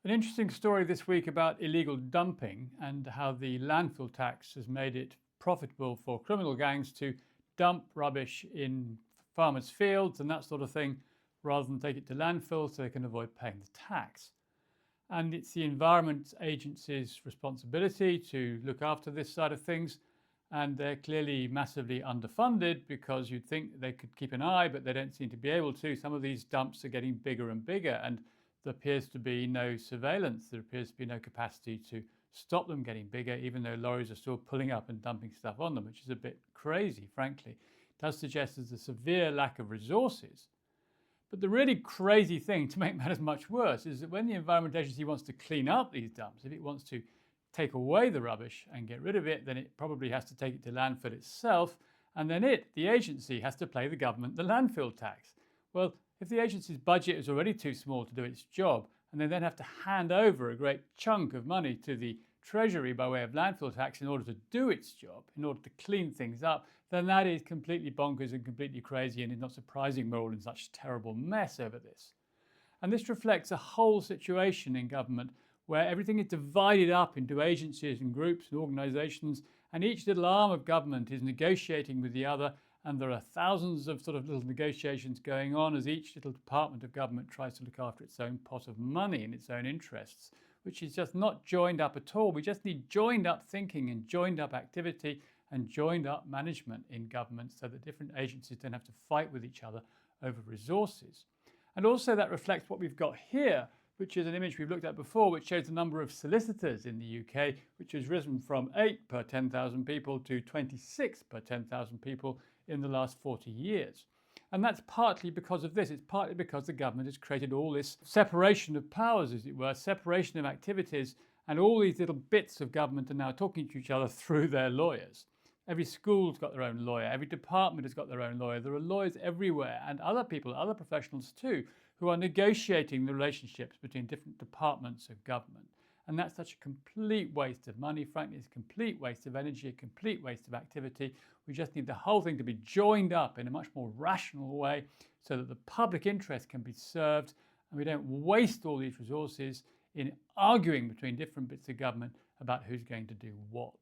An interesting story this week about illegal dumping and how the landfill tax has made it profitable for criminal gangs to dump rubbish in farmers' fields and that sort of thing, rather than take it to landfill so they can avoid paying the tax. And it's the Environment Agency's responsibility to look after this side of things. And they're clearly massively underfunded because you'd think they could keep an eye, but they don't seem to be able to. Some of these dumps are getting bigger and bigger, and there appears to be no surveillance. There appears to be no capacity to stop them getting bigger, even though lorries are still pulling up and dumping stuff on them, which is a bit crazy, frankly. It does suggest there's a severe lack of resources. But the really crazy thing, to make matters much worse, is that when the Environment Agency wants to clean up these dumps, if it wants to take away the rubbish and get rid of it, then it probably has to take it to landfill itself, and then the agency, has to pay the government the landfill tax. Well, if the agency's budget is already too small to do its job, and they then have to hand over a great chunk of money to the Treasury by way of landfill tax in order to do its job, in order to clean things up, then that is completely bonkers and completely crazy, and it's not surprising we're all in such a terrible mess over this. And this reflects a whole situation in government where everything is divided up into agencies and groups and organizations, and each little arm of government is negotiating with the other, and there are thousands of sort of little negotiations going on as each little department of government tries to look after its own pot of money and its own interests, which is just not joined up at all. We just need joined up thinking and joined up activity and joined up management in government so that different agencies don't have to fight with each other over resources. And also that reflects what we've got here, which is an image we've looked at before, which shows the number of solicitors in the UK, which has risen from 8 per 10,000 people to 26 per 10,000 people in the last 40 years. And that's partly because of this. It's partly because the government has created all this separation of powers, as it were, separation of activities, and all these little bits of government are now talking to each other through their lawyers. Every school's got their own lawyer. Every department has got their own lawyer. There are lawyers everywhere, and other people, other professionals too, who are negotiating the relationships between different departments of government. And that's such a complete waste of money. Frankly, it's a complete waste of energy, a complete waste of activity. We just need the whole thing to be joined up in a much more rational way so that the public interest can be served and we don't waste all these resources in arguing between different bits of government about who's going to do what.